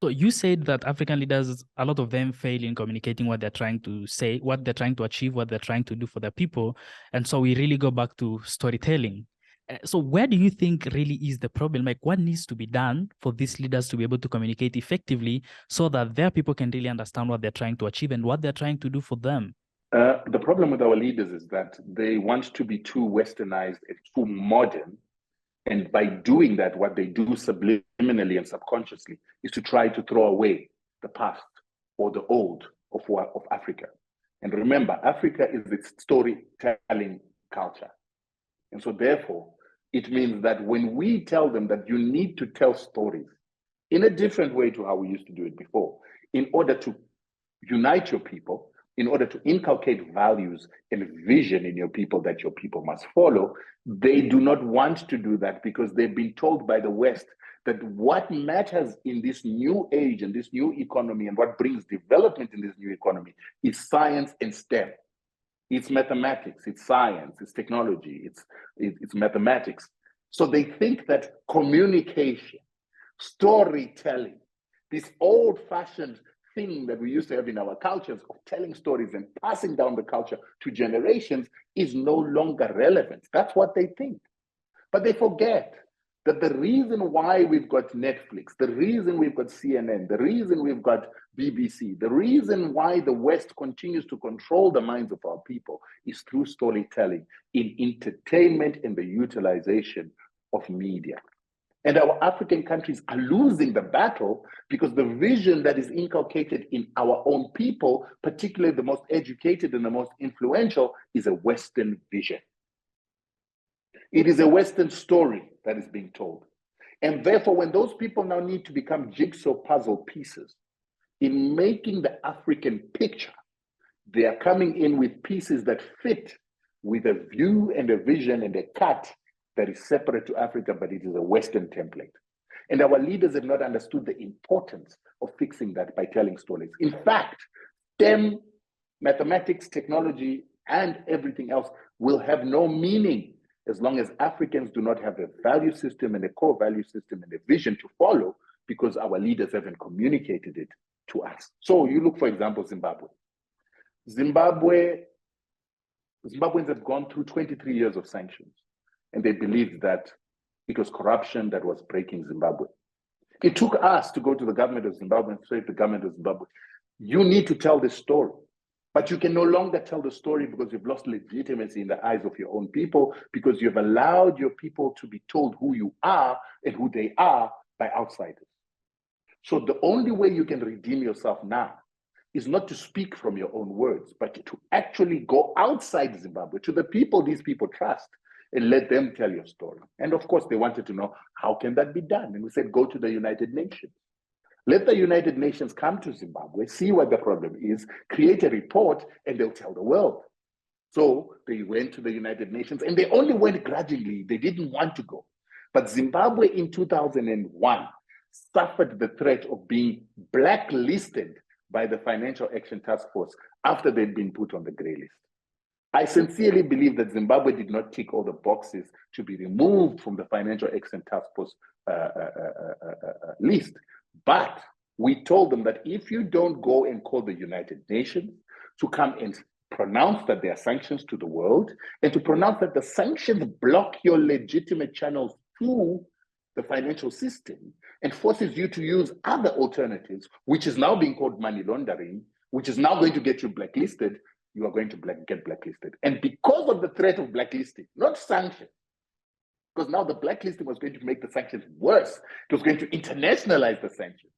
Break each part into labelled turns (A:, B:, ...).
A: So you said that African leaders, a lot of them fail in communicating what they're trying to say, what they're trying to achieve, what they're trying to do for their people. And so we really go back to storytelling. So where do you think really is the problem? Like what needs to be done for these leaders to be able to communicate effectively so that their people can really understand what they're trying to achieve and what they're trying to do for them?
B: The problem with our leaders is that they want to be too westernized and too modern. And by doing that, what they do subliminally and subconsciously is to try to throw away the past or the old of Africa. And remember, Africa is its storytelling culture. And so therefore, it means that when we tell them that you need to tell stories in a different way to how we used to do it before, in order to unite your people, in order to inculcate values and vision in your people that your people must follow, they do not want to do that because they've been told by the West that what matters in this new age and this new economy and what brings development in this new economy is science and STEM. It's mathematics, it's science, it's technology, it's mathematics. So they think that communication, storytelling, this old-fashioned thing that we used to have in our cultures of telling stories and passing down the culture to generations is no longer relevant. That's what they think. But they forget that the reason why we've got Netflix, the reason we've got CNN, the reason we've got BBC, the reason why the West continues to control the minds of our people is through storytelling in entertainment and the utilization of media. And our African countries are losing the battle because the vision that is inculcated in our own people, particularly the most educated and the most influential, is a Western vision. It is a Western story that is being told. And therefore, when those people now need to become jigsaw puzzle pieces in making the African picture, they are coming in with pieces that fit with a view and a vision and a cut that is separate to Africa, but it is a Western template. And our leaders have not understood the importance of fixing that by telling stories. In fact, STEM, mathematics, technology, and everything else will have no meaning as long as Africans do not have a value system and a core value system and a vision to follow because our leaders haven't communicated it to us. So you look, for example, Zimbabwe. Zimbabweans have gone through 23 years of sanctions, and they believed that it was corruption that was breaking Zimbabwe. It took us to go to the government of Zimbabwe and say to the government of Zimbabwe, you need to tell this story. But you can no longer tell the story because you've lost legitimacy in the eyes of your own people because you've allowed your people to be told who you are and who they are by outsiders. So the only way you can redeem yourself now is not to speak from your own words, but to actually go outside Zimbabwe to the people these people trust and let them tell your story. And of course, they wanted to know, how can that be done? And we said, go to the United Nations. Let the United Nations come to Zimbabwe, see what the problem is, create a report, and they'll tell the world. So they went to the United Nations, and they only went grudgingly. They didn't want to go. But Zimbabwe in 2001 suffered the threat of being blacklisted by the Financial Action Task Force after they'd been put on the grey list. I sincerely believe that Zimbabwe did not tick all the boxes to be removed from the Financial Action Task Force list. But we told them that if you don't go and call the United Nations to come and pronounce that there are sanctions to the world and to pronounce that the sanctions block your legitimate channels to the financial system and forces you to use other alternatives, which is now being called money laundering, which is now going to get you blacklisted, you are going to get blacklisted. And because of the threat of blacklisting, not sanctions, because now the blacklisting was going to make the sanctions worse. It was going to internationalize the sanctions.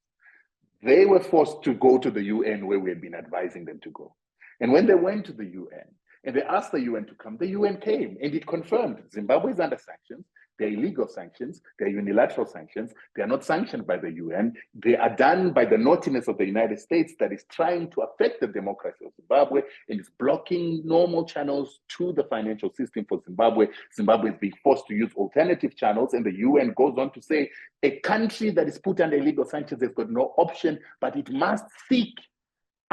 B: They were forced to go to the UN where we had been advising them to go. And when they went to the UN and they asked the UN to come, the UN came and it confirmed Zimbabwe is under sanctions. They're illegal sanctions. They're unilateral sanctions. They are not sanctioned by the UN. They are done by the naughtiness of the United States that is trying to affect the democracy of Zimbabwe and is blocking normal channels to the financial system for Zimbabwe. Zimbabwe is being forced to use alternative channels, and the UN goes on to say a country that is put under illegal sanctions has got no option, but it must seek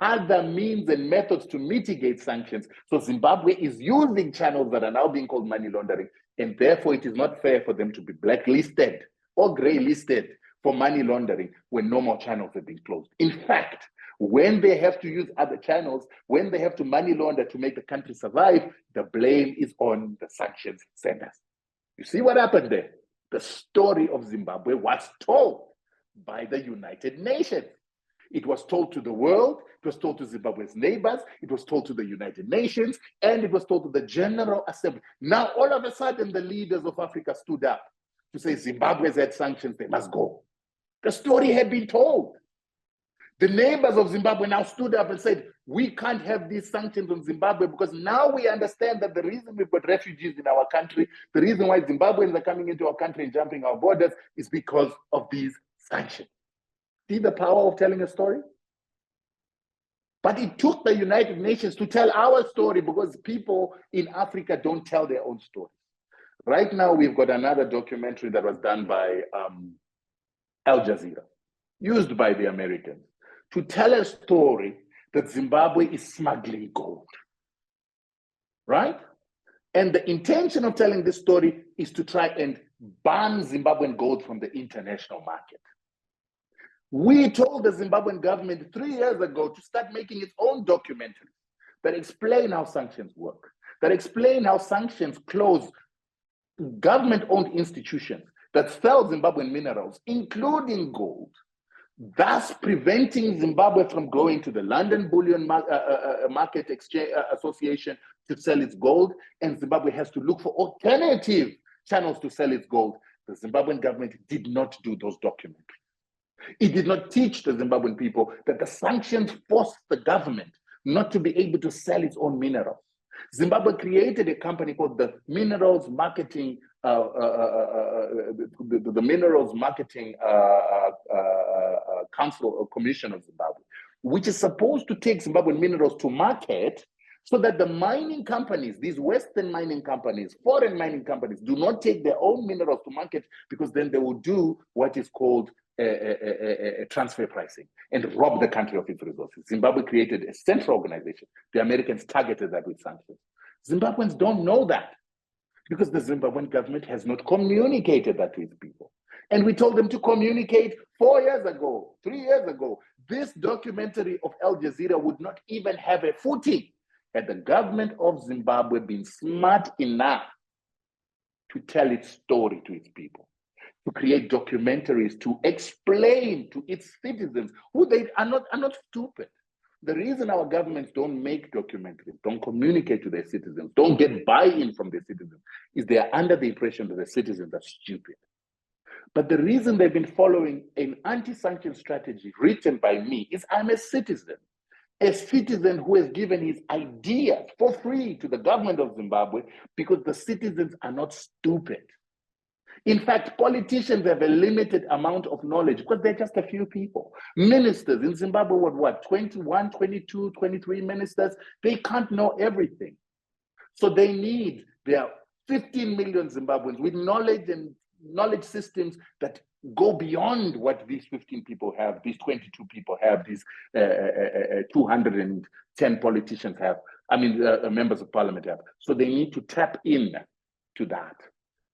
B: other means and methods to mitigate sanctions. So Zimbabwe is using channels that are now being called money laundering, and therefore it is not fair for them to be blacklisted or grey listed for money laundering when no more channels have been closed. In fact, when they have to use other channels, when they have to money launder to make the country survive, the blame is on the sanctions senders. You see what happened there? The story of Zimbabwe was told by the United Nations. It was told to the world, it was told to Zimbabwe's neighbors, it was told to the United Nations, and it was told to the General Assembly. Now, all of a sudden, the leaders of Africa stood up to say Zimbabwe's had sanctions, they must go. The story had been told. The neighbors of Zimbabwe now stood up and said, we can't have these sanctions on Zimbabwe because now we understand that the reason we've got refugees in our country, the reason why Zimbabweans are coming into our country and jumping our borders is because of these sanctions. See the power of telling a story? But it took the United Nations to tell our story because people in Africa don't tell their own stories. Right now, we've got another documentary that was done by Al Jazeera, used by the Americans, to tell a story that Zimbabwe is smuggling gold, right? And the intention of telling this story is to try and ban Zimbabwean gold from the international market. We told the Zimbabwean government 3 years ago to start making its own documentaries that explain how sanctions work, that explain how sanctions close government-owned institutions that sell Zimbabwean minerals, including gold, thus preventing Zimbabwe from going to the London Bullion Market Exchange Association to sell its gold, and Zimbabwe has to look for alternative channels to sell its gold. The Zimbabwean government did not do those documentaries. It did not teach the Zimbabwean people that the sanctions forced the government not to be able to sell its own minerals. Zimbabwe created a company called the Minerals Marketing Minerals Marketing Council or Commission of Zimbabwe, which is supposed to take Zimbabwean minerals to market so that the mining companies, these Western mining companies, foreign mining companies, do not take their own minerals to market because then they will do what is called transfer pricing and rob the country of its resources. Zimbabwe created a central organization. The Americans targeted that with sanctions. Zimbabweans don't know that because the Zimbabwean government has not communicated that to its people. And we told them to communicate 4 years ago, 3 years ago. This documentary of Al Jazeera would not even have a footing had the government of Zimbabwe been smart enough to tell its story to its people, to create documentaries, to explain to its citizens who they are not stupid. The reason our governments don't make documentaries, don't communicate to their citizens, don't get buy-in from their citizens, is they are under the impression that the citizens are stupid. But the reason they've been following an anti-sanction strategy written by me is I'm a citizen who has given his ideas for free to the government of Zimbabwe because the citizens are not stupid. In fact, politicians have a limited amount of knowledge because they're just a few people. Ministers in Zimbabwe, what 21, 22, 23 ministers, they can't know everything. So they need their 15 million Zimbabweans with knowledge and knowledge systems that go beyond what these 15 people have, these 22 people have, these 210 politicians have, members of parliament have. So they need to tap in to that.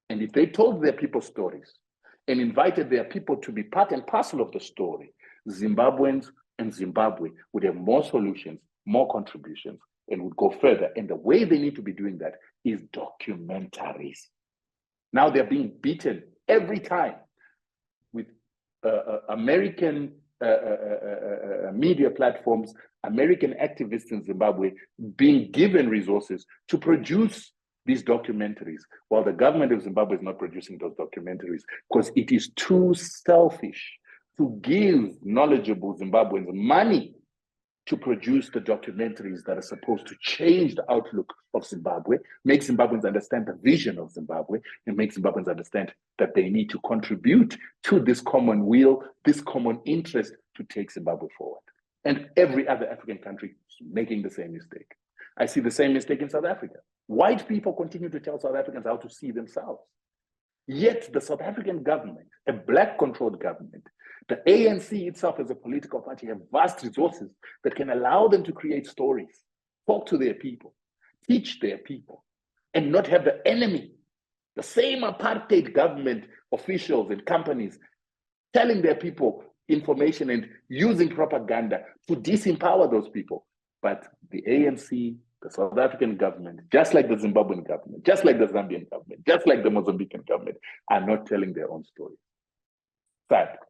B: And if they told their people stories and invited their people to be part and parcel of the story, Zimbabweans and Zimbabwe would have more solutions, more contributions, and would go further. And the way they need to be doing that is documentaries. Now they're being beaten every time with American media platforms, American activists in Zimbabwe being given resources to produce these documentaries, while the government of Zimbabwe is not producing those documentaries because it is too selfish to give knowledgeable Zimbabweans money to produce the documentaries that are supposed to change the outlook of Zimbabwe, make Zimbabweans understand the vision of Zimbabwe, and make Zimbabweans understand that they need to contribute to this common will, this common interest to take Zimbabwe forward. And every other African country is making the same mistake. I see the same mistake in South Africa. White people continue to tell South Africans how to see themselves. Yet the South African government, a black-controlled government, the ANC itself as a political party have vast resources that can allow them to create stories, talk to their people, teach their people, and not have the enemy, the same apartheid government officials and companies telling their people information and using propaganda to disempower those people. But the ANC, the South African government, just like the Zimbabwean government, just like the Zambian government, just like the Mozambican government, are not telling their own story. Fact.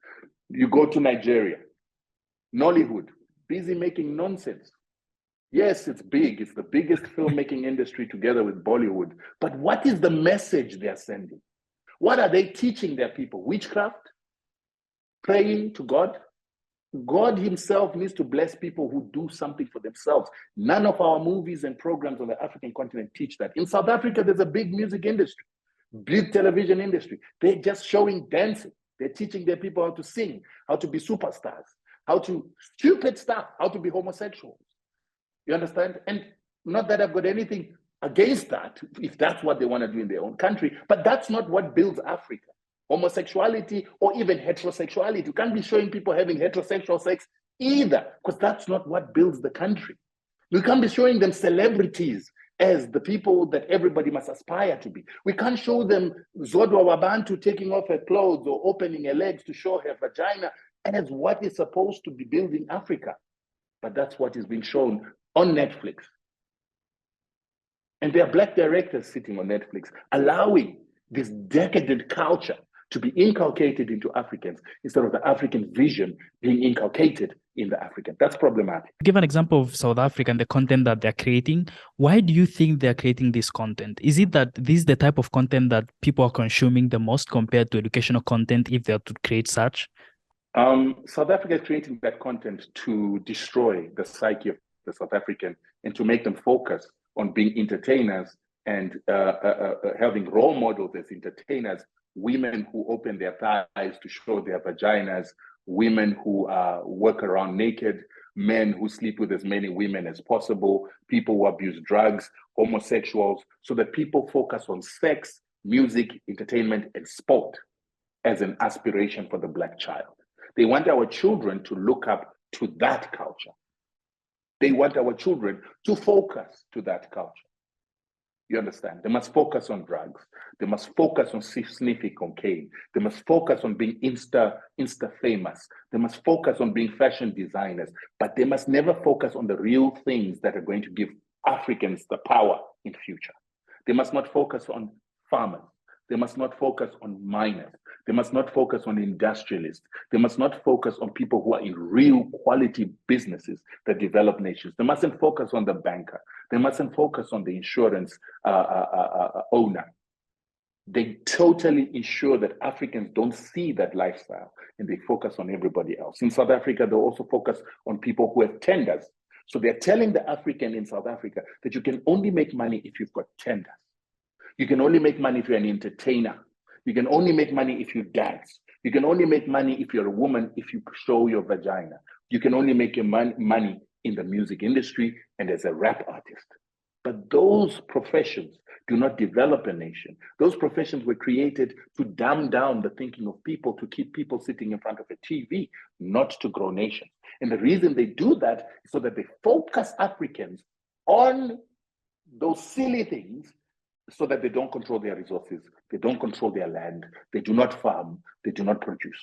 B: You go to Nigeria, Nollywood, busy making nonsense. Yes, it's big. It's the biggest filmmaking industry together with Bollywood. But what is the message they're sending? What are they teaching their people? Witchcraft? Praying to God? God himself needs to bless people who do something for themselves. None of our movies and programs on the African continent teach that. In South Africa, there's a big music industry, big television industry. They're just showing dancing. They're teaching their people how to sing, how to be superstars, how to stupid stuff, how to be homosexuals. You understand? And not that I've got anything against that, if that's what they want to do in their own country, but that's not what builds Africa. Homosexuality or even heterosexuality. You can't be showing people having heterosexual sex either, because that's not what builds the country. You can't be showing them celebrities as the people that everybody must aspire to be. We can't show them Zodwa Wabantu taking off her clothes or opening her legs to show her vagina as what is supposed to be building Africa. But that's what is being shown on Netflix. And there are Black directors sitting on Netflix, allowing this decadent culture to be inculcated into Africans instead of the African vision being inculcated in the African. That's problematic.
A: Give an example of South Africa and the content that they're creating. Why do you think they're creating this content? Is it that this is the type of content that people are consuming the most compared to educational content if they're to create such?
B: South Africa is creating that content to destroy the psyche of the South African and to make them focus on being entertainers and having role models as entertainers, women who open their thighs to show their vaginas, women who work around naked, men who sleep with as many women as possible, people who abuse drugs, homosexuals, so that people focus on sex, music, entertainment, and sport as an aspiration for the Black child. They want our children to look up to that culture. They want our children to focus to that culture. You understand? They must focus on drugs. They must focus on sniffing cocaine. They must focus on being Insta famous. They must focus on being fashion designers. But they must never focus on the real things that are going to give Africans the power in future. They must not focus on farmers. They must not focus on miners. They must not focus on industrialists. They must not focus on people who are in real quality businesses that develop nations. They mustn't focus on the banker. They mustn't focus on the insurance owner. They totally ensure that Africans don't see that lifestyle and they focus on everybody else. In South Africa, they also focus on people who have tenders. So they're telling the African in South Africa that you can only make money if you've got tenders. You can only make money if you're an entertainer. You can only make money if you dance. You can only make money if you're a woman, if you show your vagina. You can only make your money in the music industry and as a rap artist. But those professions do not develop a nation. Those professions were created to dumb down the thinking of people, to keep people sitting in front of a TV, not to grow nations. And the reason they do that is so that they focus Africans on those silly things so that they don't control their resources, they don't control their land, they do not farm, they do not produce.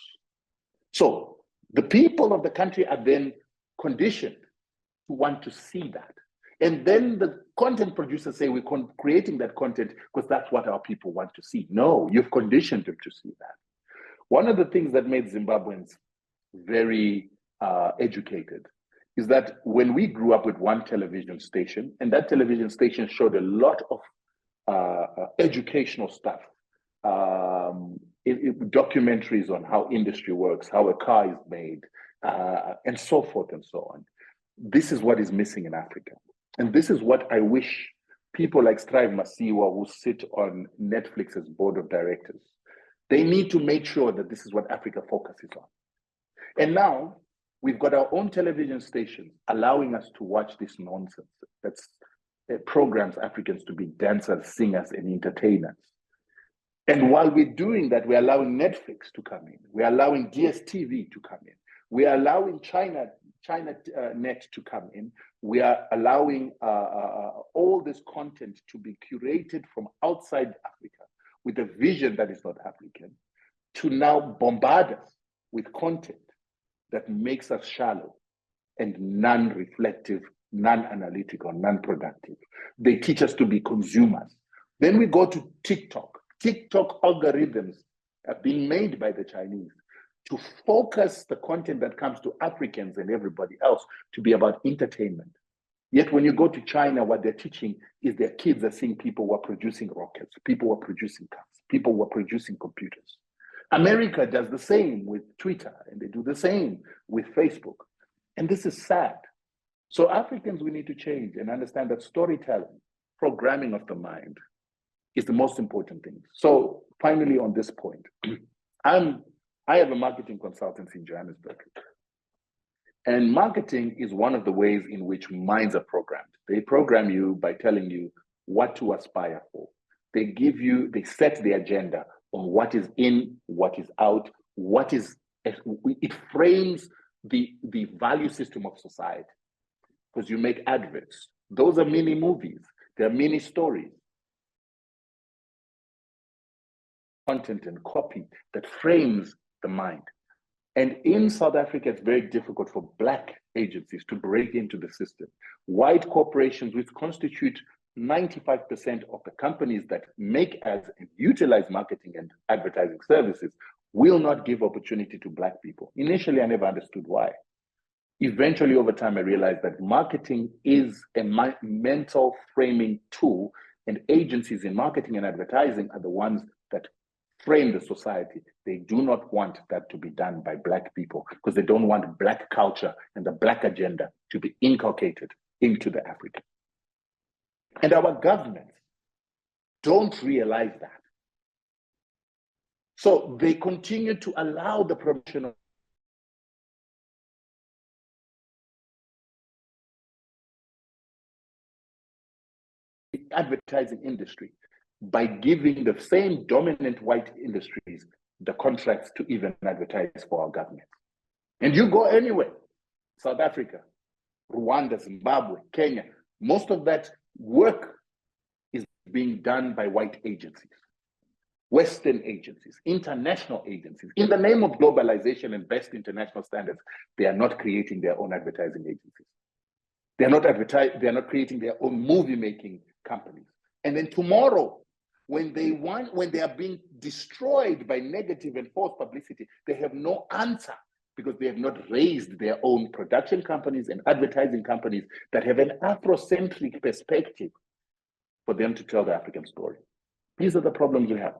B: So the people of the country are then conditioned to want to see that. And then the content producers say, we're creating that content because that's what our people want to see. No, you've conditioned them to see that. One of the things that made Zimbabweans very educated is that when we grew up with one television station, and that television station showed a lot of educational stuff, documentaries on how industry works, how a car is made, and so forth and so on. This is what is missing in Africa. And this is what I wish people like Strive Masiwa, who sit on Netflix's board of directors, they need to make sure that this is what Africa focuses on. And now we've got our own television stations allowing us to watch this nonsense. That's programs Africans to be dancers, singers, and entertainers. And while we're doing that, we're allowing Netflix to come in. We're allowing DSTV to come in. We're allowing China Net to come in. We are allowing all this content to be curated from outside Africa with a vision that is not African to now bombard us with content that makes us shallow and non-reflective, non-analytical, non-productive. They teach us to be consumers. Then we go to TikTok. TikTok algorithms are being made by the Chinese to focus the content that comes to Africans and everybody else to be about entertainment. Yet when you go to China, what they're teaching is their kids are seeing people who are producing rockets, people who are producing cars, people who are producing computers. America does the same with Twitter, and they do the same with Facebook. And this is sad. So Africans, we need to change and understand that storytelling, programming of the mind is the most important thing. So finally, on this point, I have a marketing consultancy in Johannesburg. And marketing is one of the ways in which minds are programmed. They program you by telling you what to aspire for. They set the agenda on what is in, what is out, it frames the value system of society. Because you make adverts. Those are mini movies. They're mini stories. Content and copy that frames the mind. And in South Africa, it's very difficult for Black agencies to break into the system. White corporations, which constitute 95% of the companies that make ads and utilize marketing and advertising services, will not give opportunity to Black people. Initially, I never understood why. Eventually, over time, I realized that marketing is a mental framing tool, and agencies in marketing and advertising are the ones that frame the society. They do not want that to be done by Black people because they don't want Black culture and the Black agenda to be inculcated into the African. And our governments don't realize that. So they continue to allow the promotion of the advertising industry by giving the same dominant white industries the contracts to even advertise for our government. And you go anywhere, South Africa, Rwanda, Zimbabwe, Kenya, most of that work is being done by white agencies, Western agencies, international agencies. In the name of globalization and best international standards, they are not creating their own advertising agencies. They are not creating their own movie-making companies. And then tomorrow, when they are being destroyed by negative and false publicity, they have no answer because they have not raised their own production companies and advertising companies that have an Afrocentric perspective for them to tell the African story. These are the problems we have.